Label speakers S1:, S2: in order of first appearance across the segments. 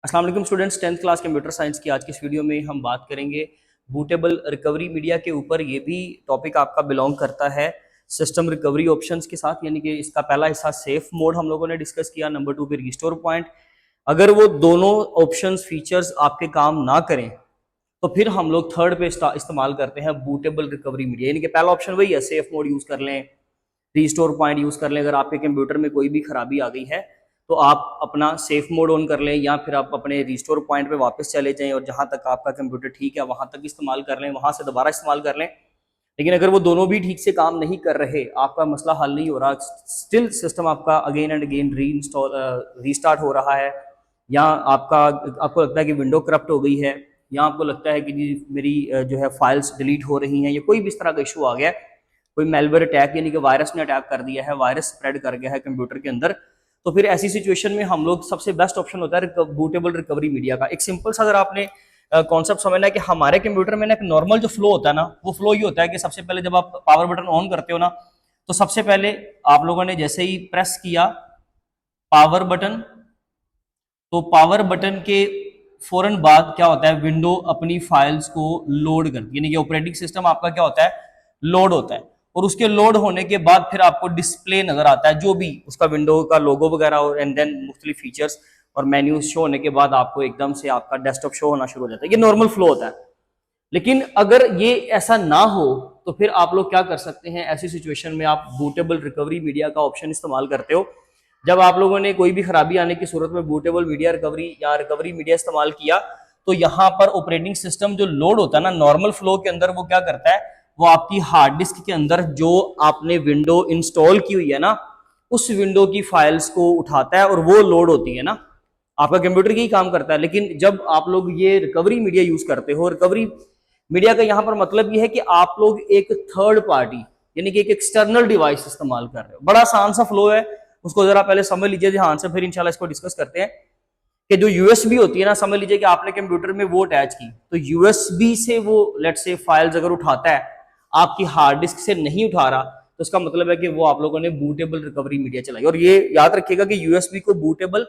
S1: अस्सलाम वालेकुम students, 10th class computer science की आज की इस वीडियो में हम बात करेंगे बूटेबल रिकवरी मीडिया के ऊपर। ये भी टॉपिक आपका बिलोंग करता है सिस्टम रिकवरी ऑप्शंस के साथ, यानी कि इसका पहला हिस्सा सेफ मोड हम लोगों ने डिस्कस किया, नंबर 2 पे रिस्टोर पॉइंट। अगर वो दोनों ऑप्शंस फीचर्स आपके काम ना करें तो फिर हम लोग थर्ड पे इस्तेमाल करते हैं बूटेबल रिकवरी मीडिया। यानी कि पहला ऑप्शन वही है, सेफ मोड यूज कर लें, रिस्टोर पॉइंट यूज कर लें। अगर आपके कंप्यूटर में कोई भी खराबी आ गई है तो आप अपना सेफ मोड ऑन कर लें, या फिर आप अपने रिस्टोर पॉइंट पे वापस चले जाएं और जहां तक आपका कंप्यूटर ठीक है वहां तक इस्तेमाल कर लें, वहां से दोबारा इस्तेमाल कर लें। लेकिन अगर वो दोनों भी ठीक से काम नहीं कर रहे, आपका मसला हल नहीं हो रहा, स्टिल सिस्टम आपका अगेन एंड अगेन रीस्टार्ट हो रहा है, या आपको लगता है कि विंडो करप्ट हो गई है, या आपको लगता है कि जी मेरी जो है फाइल्स डिलीट हो रही हैं, या कोई भी इस तरह का इशू आ गया, कोई मेलवेयर अटैक यानी कि वायरस ने अटैक कर दिया है, वायरस स्प्रेड कर गया है कंप्यूटर के अंदर, तो फिर ऐसी सिचुएशन में हम लोग सबसे बेस्ट ऑप्शन होता है बूटेबल रिकवरी मीडिया का। एक सिंपल सा अगर आपने कॉन्सेप्ट समझना है कि हमारे कंप्यूटर में ना एक नॉर्मल जो फ्लो होता है ना, वो फ्लो ये होता है कि सबसे पहले जब आप पावर बटन ऑन करते हो ना, तो सबसे पहले आप लोगों ने जैसे ही प्रेस किया पावर बटन, तो पावर बटन के फौरन बाद क्या होता है, विंडो अपनी फाइल्स को लोड करती है, यानी कि ऑपरेटिंग सिस्टम आपका क्या होता है, लोड होता है। और उसके लोड होने के बाद फिर आपको डिस्प्ले नजर आता है, जो भी उसका विंडो का लोगो वगैरह हो, एंड देन मुख्तलिफ फीचर्स और मेन्यूज शो होने के बाद आपको एकदम से आपका डेस्कटॉप शो होना शुरू हो जाता है। ये नॉर्मल फ्लो होता है। लेकिन अगर ये ऐसा ना हो तो फिर आप लोग क्या कर सकते हैं, ऐसी सिचुएशन में आप बूटेबल रिकवरी मीडिया का ऑप्शन इस्तेमाल करते हो। जब आप लोगों ने कोई भी खराबी आने की सूरत में बूटेबल मीडिया रिकवरी या रिकवरी मीडिया इस्तेमाल किया, तो यहाँ पर ऑपरेटिंग सिस्टम जो लोड होता है ना नॉर्मल फ्लो के अंदर, वो क्या करता है, वो आपकी हार्ड डिस्क के अंदर जो आपने विंडो इंस्टॉल की हुई है ना, उस विंडो की फाइल्स को उठाता है और वो लोड होती है ना। आपका कंप्यूटर ही काम करता है। लेकिन जब आप लोग ये रिकवरी मीडिया यूज करते हो, रिकवरी मीडिया का यहाँ पर मतलब ये है कि आप लोग एक थर्ड पार्टी यानी कि एक एक्सटर्नल डिवाइस इस्तेमाल कर रहे हो। बड़ा आसान सा फ्लो है, उसको जरा पहले समझ लीजिए ध्यान से, फिर इंशाल्लाह इसको डिस्कस करते हैं। कि जो यूएसबी होती है ना, समझ लीजिए कि आपने कंप्यूटर में वो अटैच की, तो यूएसबी से वो लेट्स से फाइल्स अगर उठाता है, आपकी हार्ड डिस्क से नहीं उठा रहा, तो इसका मतलब है कि वो आप लोगों ने बूटेबल रिकवरी मीडिया चलाई। और ये याद रखिएगा कि यूएसबी को बूटेबल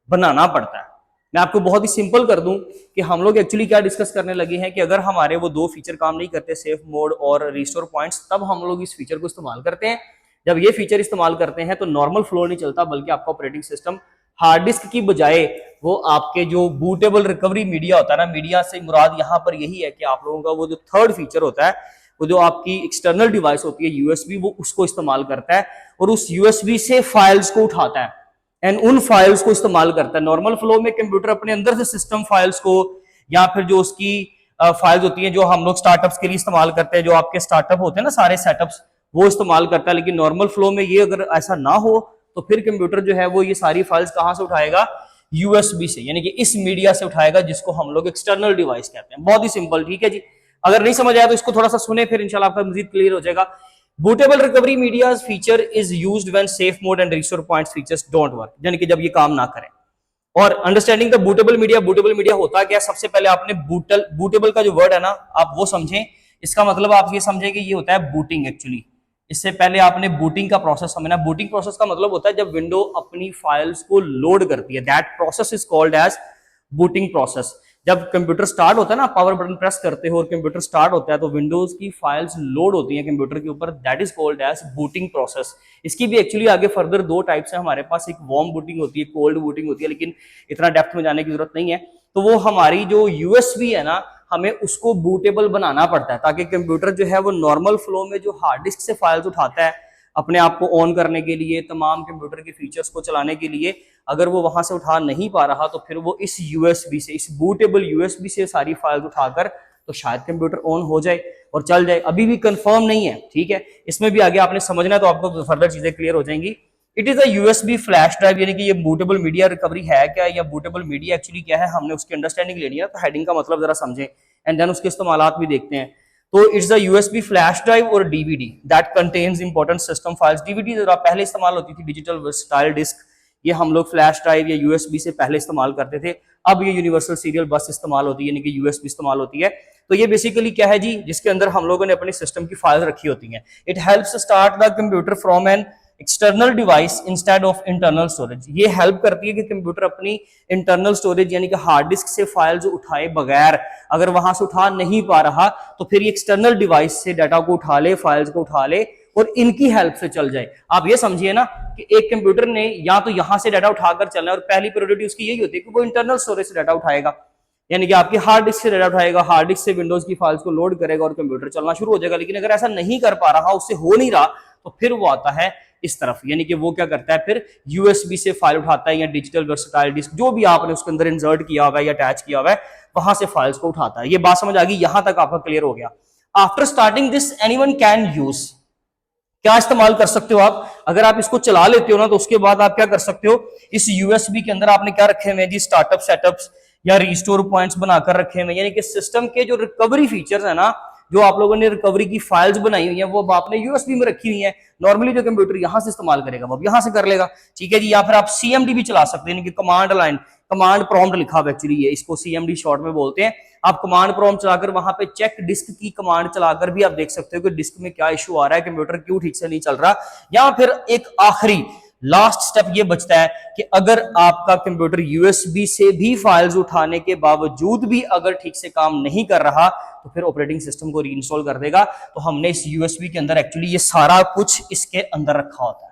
S1: बनाना पड़ता है। मैं आपको बहुत ही सिंपल कर दूं कि हम लोग एक्चुअली क्या डिस्कस करने लगे हैं कि अगर हमारे वो दो फीचर काम नहीं करते, सेफ मोड और रिस्टोर पॉइंट्स, तब हम लोग इस फीचर को इस्तेमाल करते हैं। जब ये फीचर इस्तेमाल करते हैं तो नॉर्मल फ्लो नहीं चलता, बल्कि आपका ऑपरेटिंग सिस्टम हार्ड डिस्क की बजाय वो आपके जो बूटेबल रिकवरी मीडिया होता है ना, मीडिया से मुराद यहाँ पर यही है कि आप लोगों का वो जो थर्ड फीचर होता है, वो जो आपकी एक्सटर्नल डिवाइस होती है यूएसबी, वो उसको इस्तेमाल करता है और उस यूएसबी से फाइल्स को उठाता है एंड उन फाइल्स को इस्तेमाल करता है। नॉर्मल फ्लो में कंप्यूटर अपने अंदर से सिस्टम फाइल्स को, या फिर जो उसकी फाइल्स होती हैं जो हम लोग स्टार्टअप्स के लिए इस्तेमाल करते हैं, जो आपके स्टार्टअप होते हैं ना सारे सेटअप्स, वो इस्तेमाल करता है। लेकिन नॉर्मल फ्लो में ये अगर ऐसा ना हो तो फिर कंप्यूटर जो है वो ये सारी फाइल्स कहां से उठाएगा, यूएसबी से, यानी कि इस मीडिया से उठाएगा, जिसको हम लोग एक्सटर्नल डिवाइस कहते हैं। बहुत ही सिंपल, ठीक है जी। अगर नहीं समझ आया तो इसको थोड़ा सा सुने, फिर इंशाल्लाह आपका मजीद क्लियर हो जाएगा। Bootable recovery media feature is used when safe mode and restore points features don't work, यानी कि जब ये काम ना करें। और अंडरस्टैंडिंग द बूटेबल मीडिया होता क्या, सबसे पहले आपने बूटेबल का जो वर्ड है ना, आप वो समझें। इसका मतलब आप ये समझें कि ये होता है बूटिंग। एक्चुअली इससे पहले आपने बूटिंग का प्रोसेस समझना। बूटिंग प्रोसेस का मतलब होता है जब विंडो अपनी फाइल्स को लोड करती है, that process is called as booting process. जब कंप्यूटर स्टार्ट होता है ना, पावर बटन प्रेस करते हो और कंप्यूटर स्टार्ट होता है, तो विंडोज की फाइल्स लोड होती हैं कंप्यूटर के ऊपर, that is called as booting process. इसकी भी एक्चुअली आगे फर्दर दो टाइप्स है हमारे पास, एक वार्म बूटिंग होती है, कोल्ड बूटिंग होती है, लेकिन इतना डेप्थ में जाने की जरूरत नहीं है। तो वो हमारी जो यूएसबी है ना, हमें उसको बूटेबल बनाना पड़ता है, ताकि कंप्यूटर जो है वो नॉर्मल फ्लो में जो हार्ड डिस्क से फाइल्स उठाता है अपने आप को ऑन करने के लिए, तमाम कंप्यूटर के फीचर्स को चलाने के लिए, अगर वो वहां से उठा नहीं पा रहा, तो फिर वो इस यूएसबी से, इस बूटेबल यूएसबी से सारी फाइल्स उठाकर तो शायद कंप्यूटर ऑन हो जाए और चल जाए। अभी भी कंफर्म नहीं है, ठीक है। इसमें भी आगे आपने समझना है तो आपको फर्दर चीजें क्लियर हो जाएंगी। It is a USB flash drive, यानी कि ये बूटेबल मीडिया रिकवरी है क्या, या बूटेबल मीडिया एक्चुअली क्या है, हमने उसकी अंडरस्टैंडिंग लेनी है। तो हेडिंग का मतलब जरा समझें एंड देन उसके इस्तेमालात भी देखते हैं। तो it's a USB flash drive और DVD that contains important system files. DVD जरा पहले इस्तेमाल होती थी, डिजिटल वर्सटाइल डिस्क, ये हम लोग फ्लैश ड्राइव या यूएसबी से पहले इस्तेमाल करते थे। अब ये यूनिवर्सल सीरियल बस इस्तेमाल होती है, यानी कि यूएसबी इस्तेमाल होती है। तो ये बेसिकली क्या है जी, जिसके अंदर हम लोगों ने अपने सिस्टम की फाइल रखी होती हैं। It helps start the computer from an external device instead of internal storage. ये हेल्प करती है कि कंप्यूटर अपनी इंटरनल स्टोरेज यानी कि हार्ड डिस्क से फाइल्स उठाए बगैर, अगर वहां से उठा नहीं पा रहा तो फिर ये एक्सटर्नल डिवाइस से डाटा को उठा ले, फाइल्स को उठा ले और इनकी हेल्प से चल जाए। आप ये समझिए ना कि एक कंप्यूटर ने या तो यहां से डाटा उठाकर चलना है और पहली प्रायोरिटी उसकी यही होती है कि वो इंटरनल स्टोरेज से डाटा उठाएगा, यानी कि आपकी हार्ड डिस्क से डाटा उठाएगा, हार्ड डिस्क से विंडोज की फाइल्स को लोड करेगा और कंप्यूटर चलना शुरू हो जाएगा। लेकिन अगर ऐसा नहीं कर पा रहा, उससे हो नहीं रहा, तो फिर वो आता है इस तरफ, यानी कि वो क्या करता है फिर यूएसबी से फाइल उठाता है या डिजिटल वर्सटाइल डिस्क जो भी आपने उसके अंदर इंसर्ट किया हुआ है या अटैच किया हुआ है वहां से फाइल्स को उठाता है। ये बात समझ आ गई? यहां तक आपका क्लियर हो गया। After starting this anyone can use, क्या इस्तेमाल कर सकते हो आप? अगर आप इसको चला लेते हो ना तो उसके बाद आप क्या कर सकते हो, इस यूएसबी के अंदर आपने क्या रखे हुए जी, स्टार्टअप सेटअप्स या रिस्टोर पॉइंट्स बनाकर रखे हुए, यानी कि सिस्टम के जो रिकवरी फीचर्स है ना, जो आप लोगों ने रिकवरी की फाइल्स बनाई हुई है वो आपने यूएसबी में रखी हुई है। नॉर्मली जो कंप्यूटर यहां से इस्तेमाल करेगा वो यहां से कर लेगा, ठीक है जी। या फिर आप सीएमडी भी चला सकते हैं, यानी कि कमांड लाइन, कमांड प्रॉम्प्ट लिखा हुआ एक्चुअली ये, इसको सीएमडी शॉर्ट में बोलते हैं। आप कमांड प्रॉम्प्ट चलाकर वहां पे चेक डिस्क की कमांड चलाकर भी आप देख सकते हो कि डिस्क में क्या इशू आ रहा है, कंप्यूटर क्यों ठीक से नहीं चल रहा। या फिर एक आखिरी लास्ट स्टेप ये बचता है कि अगर आपका कंप्यूटर यूएसबी से भी फाइल्स उठाने के बावजूद भी अगर ठीक से काम नहीं कर रहा तो फिर ऑपरेटिंग सिस्टम को रीइंस्टॉल कर देगा। तो हमने इस यूएसबी के अंदर एक्चुअली ये सारा कुछ इसके अंदर रखा होता है।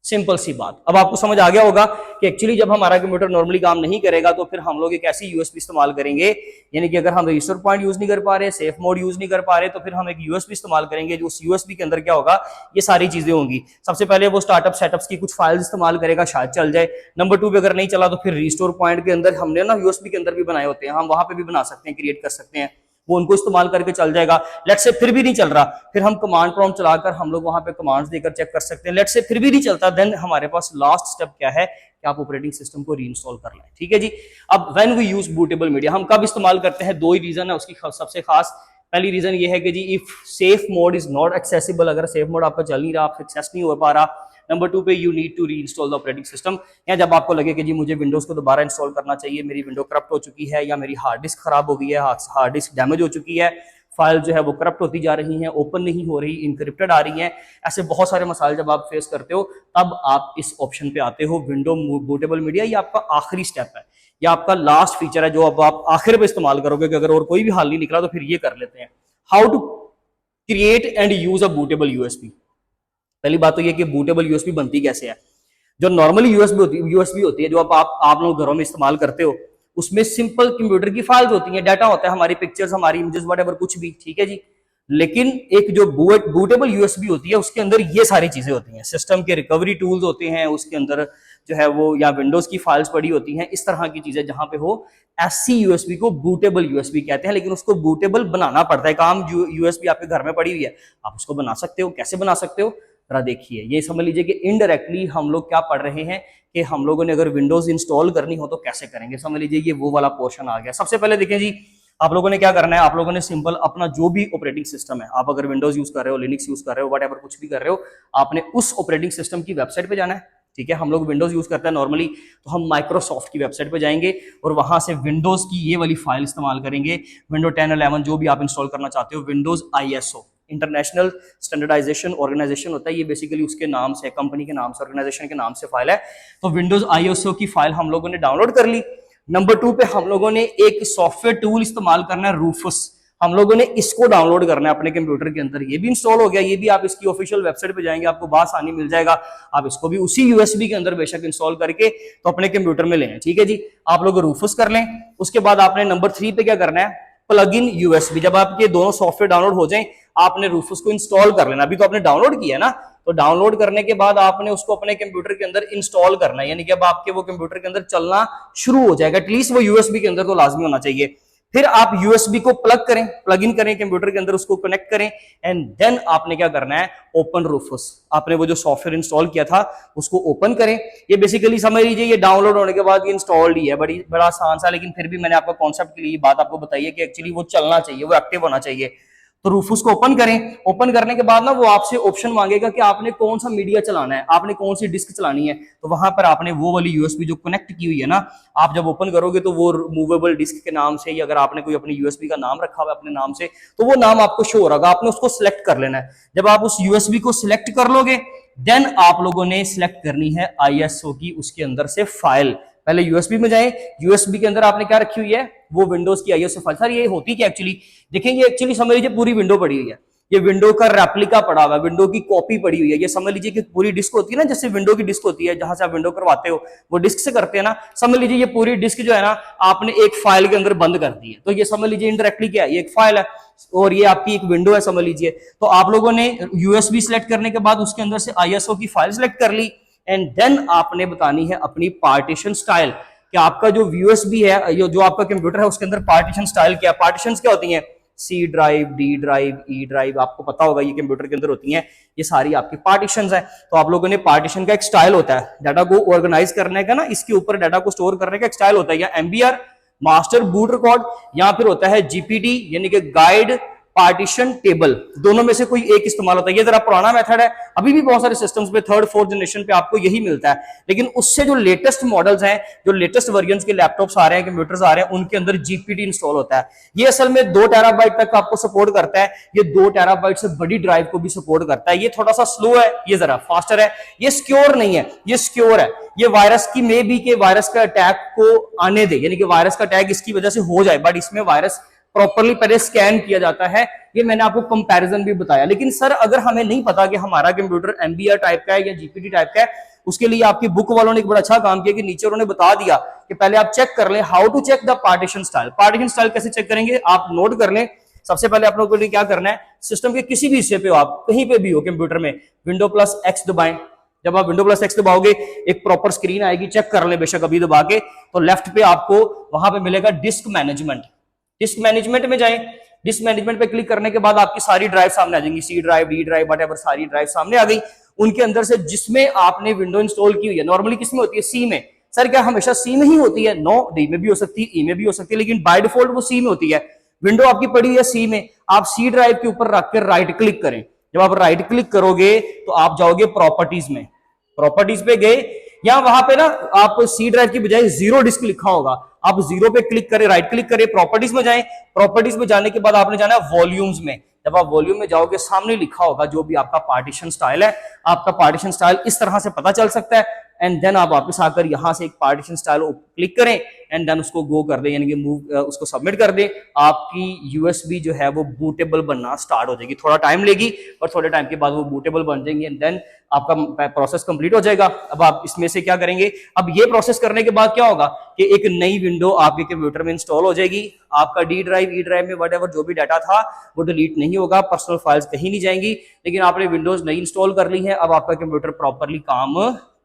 S1: सिंपल सी बात। अब आपको समझ आ गया होगा कि एक्चुअली जब हमारा कंप्यूटर नॉर्मली काम नहीं करेगा तो फिर हम लोग एक ऐसी यूएसबी इस्तेमाल करेंगे, यानी कि अगर हम रजिस्टर पॉइंट यूज नहीं कर पा रहे, सेफ मोड यूज नहीं कर पा रहे, तो फिर हम एक यूएसबी इस्तेमाल करेंगे। जो उस यूएसबी के अंदर क्या होगा, ये सारी चीजें होंगी। सबसे पहले वो स्टार्टअप सेटअप्स की कुछ फाइल्स इस्तेमाल करेगा, शायद चल जाए। नंबर 2 पे अगर नहीं चला तो फिर रिस्टोर पॉइंट के अंदर हमने ना यूएसबी के अंदर भी बनाए होते हैं, हम वहां पे भी बना सकते हैं, क्रिएट कर सकते हैं, वो उनको इस्तेमाल करके चल जाएगा। लेट्स से फिर भी नहीं चल रहा, फिर हम कमांड प्रॉम्प्ट चलाकर हम लोग वहां पे कमांड्स देकर चेक कर सकते हैं। लेट्स से फिर भी नहीं चलता, देन हमारे पास लास्ट स्टेप क्या है कि आप ऑपरेटिंग सिस्टम को रीइंस्टॉल कर लें, ठीक है जी। अब when we use bootable media, हम कब इस्तेमाल करते हैं? 2 ही रीजन है उसकी सबसे खास। पहली रीजन ये है कि जी if safe mode is not accessible, अगर सेफ मोड आपका चल नहीं रहा, आप एक्सेस नहीं हो पा रहा। नंबर 2 पे you need to reinstall the operating system, या जब आपको लगे कि जी मुझे विंडोज को दोबारा इंस्टॉल करना चाहिए, मेरी विंडो करप्ट हो चुकी है या मेरी हार्ड डिस्क खराब हो गई है, हार्ड डिस्क डैमेज हो चुकी है, फाइल जो है वो करप्ट होती जा रही हैं, ओपन नहीं हो रही, इनक्रिप्टेड आ रही हैं, ऐसे बहुत सारे मसाइल जब आप फेस करते हो तब आप इस ऑप्शन पे आते हो, विंडो बूटेबल मीडिया। ये आपका आखिरी स्टेप है, ये आपका लास्ट फीचर है जो अब आप आखिर पे इस्तेमाल करोगे कि अगर और कोई भी हाल नहीं निकला तो फिर ये कर लेते हैं। How to create and use a bootable USB. पहली बात तो ये कि बूटेबल यूएसबी बनती कैसे है। जो नॉर्मली यूएसबी होती है जो आप लोग घरों में इस्तेमाल करते हो, उसमें सिंपल कंप्यूटर की फाइल्स होती हैं, डाटा होता है, हमारी पिक्चर्स, हमारी इमेजेस, व्हाटएवर कुछ भी, ठीक है जी। लेकिन एक जो बूटेबल यूएसबी होती है उसके अंदर ये सारी चीजें होती हैं, सिस्टम के रिकवरी टूल्स होते हैं, उसके अंदर जो है वो या विंडोज की फाइल्स पड़ी होती हैं, इस तरह की चीजें जहां पे हो। ऐसी यूएसबी को बूटेबल यूएसबी कहते हैं, लेकिन उसको बूटेबल बनाना पड़ता है। काम यूएसबी आपके घर में पड़ी हुई है, आप उसको बना सकते हो। कैसे बना सकते हो जरा देखिए। ये समझ लीजिए कि इनडायरेक्टली हम लोग क्या पढ़ रहे हैं कि हम लोगों ने अगर विंडोज इंस्टॉल करनी हो तो कैसे करेंगे। समझ लीजिए ये वो वाला पोर्शन आ गया। सबसे पहले देखें जी, आप लोगों ने क्या करना है, आप लोगों ने सिंपल अपना जो भी ऑपरेटिंग सिस्टम है, आप अगर विंडोज यूज कर रहे हो, लिनक्स यूज कर रहे हो, व्हाटएवर कुछ भी कर रहे हो, आपने उस ऑपरेटिंग सिस्टम की वेबसाइट पे जाना है, ठीक है। हम लोग विंडोज यूज करते हैं नॉर्मली, तो हम माइक्रोसॉफ्ट की वेबसाइट पे जाएंगे और वहां से विंडोज की ये वाली फाइल इस्तेमाल करेंगे, विंडो 10, 11 जो भी आप इंस्टॉल करना चाहते हो। Windows ISO, international standardisation organisation होता है, ये बेसिकली उसके नाम से, कंपनी के नाम से, ऑर्गेनाइजेशन के नाम से फाइल है। तो विंडोज ISO की फाइल हम लोगों ने डाउनलोड कर ली। नंबर 2 पे हम लोगों ने एक सॉफ्टवेयर टूल इस्तेमाल करना है, रूफस। हम लोगों ने इसको डाउनलोड करना है अपने कंप्यूटर के अंदर। ये भी इंस्टॉल हो गया, ये भी आप इसकी ऑफिशियल वेबसाइट पे जाएंगे, आपको बासानी मिल जाएगा। आप इसको भी उसी यूएसबी के अंदर बेशक इंस्टॉल करके तो अपने कंप्यूटर में लें, ठीक है जी। आप लोग रूफस कर लें। उसके बाद आपने नंबर 3 पे क्या करना है, प्लग इन यूएसबी। जब आपके दोनों सॉफ्टवेयर डाउनलोड हो जाएं, आपने रूफस को इंस्टॉल कर लेना। अभी तो आपने डाउनलोड किया ना, तो डाउनलोड करने के बाद आपने उसको अपने कंप्यूटर के अंदर इंस्टॉल करना है, यानी कि अब आपके वो कंप्यूटर के अंदर चलना शुरू हो जाएगा। एटलीस्ट वो यूएसबी के अंदर तो लाजमी होना चाहिए। फिर आप यूएसबी को प्लग करें, प्लग इन करें कंप्यूटर के अंदर, उसको कनेक्ट करें एंड देन आपने क्या करना है, ओपन रूफस। आपने वो जो सॉफ्टवेयर इंस्टॉल किया था उसको ओपन करें। ये बेसिकली समझ लीजिए ये डाउनलोड होने के बाद ये इंस्टॉल्ड ही है, बड़ा आसान सा, लेकिन फिर भी मैंने आपको कॉन्सेप्ट के लिए ये बात आपको बताई है कि एक्चुअली वो चलना चाहिए, वो एक्टिव होना चाहिए। तो रूफस को ओपन करें। ओपन करने के बाद ना वो आपसे ऑप्शन मांगेगा कि आपने कौन सा मीडिया चलाना है, आपने कौन सी डिस्क चलानी है। तो वहां पर आपने वो वाली यूएसबी जो कनेक्ट की हुई है ना, आप जब ओपन करोगे तो वो मूवेबल डिस्क के नाम से, या अगर आपने कोई अपनी यूएसबी का नाम रखा हुआ है अपने नाम से, तो वो नाम आपको शो होगा, आपने उसको सिलेक्ट कर लेना है। जब आप उस यूएसबी को सिलेक्ट कर लोगे, देन आप लोगों ने सिलेक्ट करनी है आईएसओ की उसके अंदर से फाइल। पहले यूएसबी में जाएं, यूएसबी के अंदर आपने क्या रखी हुई है, वो विंडोज की आईएसओ फाइल। सर ये होती क्या एक्चुअली, देखिए ये एक्चुअली समझ लीजिए पूरी विंडो पड़ी हुई है, ये विंडो का रेप्लिका पड़ा हुआ है, विंडो की कॉपी पड़ी हुई है। ये समझ लीजिए कि पूरी डिस्क होती है ना, जैसे विंडो की डिस्क होती है जहां से आप विंडो करवाते हो, वो डिस्क से करते हैं ना, समझ लीजिए ये पूरी डिस्क जो है ना आपने एक फाइल के अंदर बंद कर दी है। तो ये समझ लीजिए इनडायरेक्टली क्या है, ये एक फाइल है और ये आपकी एक विंडो है समझ लीजिए। तो आप लोगों ने यूएसबी सिलेक्ट करने के बाद उसके अंदर से आईएसओ की फाइल सिलेक्ट कर ली एंड देन आपने बतानी है अपनी पार्टीशन स्टाइल कि आपका जो यूएसबी है, जो आपका कंप्यूटर है उसके अंदर पार्टीशन स्टाइल क्या, पार्टीशन क्या होती है, C drive, D drive, E drive, आपको पता होगा ये कंप्यूटर के अंदर होती हैं, ये सारी आपकी पार्टीशंस है। तो आप लोगों ने पार्टीशन का एक स्टाइल होता है डाटा को ऑर्गेनाइज करने का ना, इसके ऊपर डाटा को स्टोर करने का एक स्टाइल होता है, या एमबीआर मास्टर बूट रिकॉर्ड, या फिर होता है जीपीटी यानी कि गाइड पार्टीशन टेबल, दोनों में से कोई एक इस्तेमाल होता है। ये जरा पुराना मेथड है, अभी भी बहुत सारे सिस्टम्स पे थर्ड फोर्थ जनरेशन पे आपको यही मिलता है, लेकिन उससे जो लेटेस्ट मॉडल्स हैं, जो लेटेस्ट वर्जन के लैपटॉप्स आ रहे हैं, कंप्यूटर्स आ रहे हैं, उनके अंदर जीपीटी इंस्टॉल होता है। ये असल में 2 टेराबाइट तक आपको सपोर्ट करता है, ये 2 टेराबाइट से बड़ी ड्राइव को भी सपोर्ट करता है। ये थोड़ा सा स्लो है, ये जरा फास्टर है, ये सिक्योर नहीं है, ये सिक्योर है। ये वायरस की मे बी के वायरस का अटैक को आने दे, यानी कि वायरस का अटैक इसकी वजह से हो जाए, बट इसमें वायरस प्रॉपर्ली पहले स्कैन किया जाता है। ये मैंने आपको कंपैरिजन भी बताया। लेकिन सर अगर हमें नहीं पता कि हमारा कंप्यूटर एमबीआर टाइप का है या जीपीटी टाइप का है, उसके लिए आपकी बुक वालों ने एक बड़ा अच्छा काम किया कि नीचे उन्होंने बता दिया कि पहले आप चेक कर लें how to check the partition style. Partition style कैसे चेक करेंगे, आप नोट कर लें। सबसे पहले आप लोगों को क्या करना है, सिस्टम के किसी भी हिस्से पे हो, आप कहीं पे भी हो कंप्यूटर में, विंडो प्लस एक्स दबाएं। जब आप विंडो प्लस एक्स दबाओगे एक प्रॉपर स्क्रीन आएगी, चेक कर लें बेशक अभी दबा के। तो लेफ्ट पे आपको वहां पे मिलेगा डिस्क मैनेजमेंट, डिस्क मैनेजमेंट में जाएं। डिस्क मैनेजमेंट पे क्लिक करने के बाद आपकी सारी ड्राइव सामने आ जाएंगी, C drive, D drive, whatever, सारी ड्राइव सामने आ गई। उनके अंदर से जिसमें आपने विंडो इंस्टॉल की हुई है, नॉर्मली किसमें होती है, सी में। सर क्या हमेशा सी में ही होती है? नो, डी में भी हो सकती है, ई में भी हो सकती है, लेकिन बाय डिफॉल्ट वो सी में होती है। विंडो आपकी पड़ी है सी में, आप सी ड्राइव के ऊपर रखकर राइट क्लिक करें। जब आप राइट क्लिक करोगे तो आप जाओगे प्रॉपर्टीज में, प्रॉपर्टीज पे गए, या वहां पे ना आप सी ड्राइव की बजाय जीरो डिस्क लिखा होगा, आप जीरो पे क्लिक करें, राइट क्लिक करें, प्रॉपर्टीज में जाएं। प्रॉपर्टीज में जाने के बाद आपने जाना है वॉल्यूम्स में। जब आप वॉल्यूम में जाओगे सामने लिखा होगा जो भी आपका पार्टीशन स्टाइल है। आपका पार्टीशन स्टाइल इस तरह से पता चल सकता है एंड देन आप वापस आकर यहां से एक पार्टीशन स्टाइल क्लिक करें एंड देन उसको गो कर दें, यानी कि मूव, उसको सबमिट कर दें। आपकी यूएसबी जो है वो बूटेबल बनना स्टार्ट हो जाएगी। थोड़ा टाइम लेगी और थोड़े टाइम के बाद वो बूटेबल बन जाएंगे एंड देन आपका प्रोसेस कंप्लीट हो जाएगा। अब आप इसमें से क्या करेंगे, अब ये प्रोसेस करने के बाद क्या होगा कि एक नई विंडो आपके कंप्यूटर में इंस्टॉल हो जाएगी। आपका डी ड्राइव, ई ड्राइव में व्हाटएवर जो भी डाटा था वो डिलीट नहीं होगा, पर्सनल फाइल्स कहीं नहीं जाएंगी, लेकिन आपने विंडोज नई इंस्टॉल कर ली है। अब आपका कंप्यूटर प्रॉपरली काम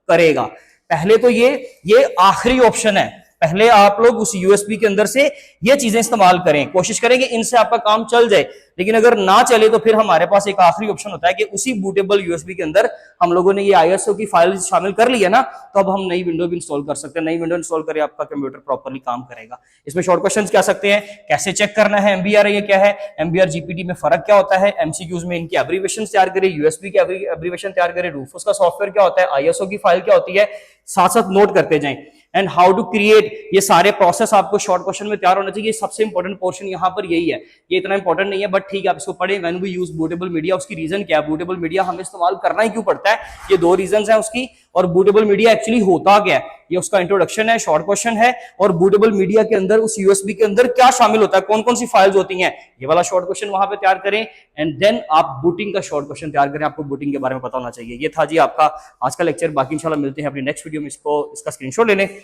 S1: करेगा। पहले तो ये आखिरी ऑप्शन है, पहले आप लोग उस यूएसबी के अंदर से ये चीजें इस्तेमाल करें, कोशिश करें कि इनसे आपका काम चल जाए। लेकिन अगर ना चले तो फिर हमारे पास एक आखिरी ऑप्शन होता है कि उसी बूटेबल यूएसबी के अंदर हम लोगों ने ये आईएसओ की फाइल शामिल कर ली है ना, तो अब हम नई विंडो भी इंस्टॉल कर सकते हैं। नई विंडो इंस्टॉल करें, आपका कंप्यूटर प्रॉपरली काम करेगा। इसमें शॉर्ट क्वेश्चंस क्या सकते हैं, कैसे चेक करना है एमबीआर ये क्या है, एमबीआर जीपीटी में फर्क क्या होता है, एमसीक्यूज में इनकी एब्रीविएशन तैयार करें, यूएसबी की एब्रीविएशन तैयार करें, रूफोस का सॉफ्टवेयर क्या होता है, आईएसओ की फाइल क्या होती है, साथ साथ नोट करते जाएं। एंड हाउ टू क्रिएट, ये सारे प्रोसेस आपको शॉर्ट क्वेश्चन में तैयार होना चाहिए। सबसे इंपॉर्टेंट पोर्शन यहाँ पर यही है। ये इतना इंपॉर्टेंट नहीं है बट ठीक है, आप इसको पढ़ें। When we use bootable media, उसकी रीजन क्या है, बूटेबल मीडिया हमें इस्तेमाल करना ही क्यों पड़ता है, ये 2 रीजन है उसकी। और बूटेबल मीडिया एक्चुअली होता क्या है, ये उसका इंट्रोडक्शन है, शॉर्ट क्वेश्चन है। और बूटेबल मीडिया के अंदर उस यूएसबी के अंदर क्या शामिल होता है, कौन कौन सी फाइल्स होती हैं, ये वाला शॉर्ट क्वेश्चन वहां पे तैयार करें एंड देन आप बूटिंग का शॉर्ट क्वेश्चन तैयार करें। आपको बूटिंग के बारे में पता होना चाहिए। ये था जी आपका आज का लेक्चर। बाकी इंशाल्लाह मिलते हैं अपनी नेक्स्ट वीडियो में। इसका स्क्रीनशॉट ले लें।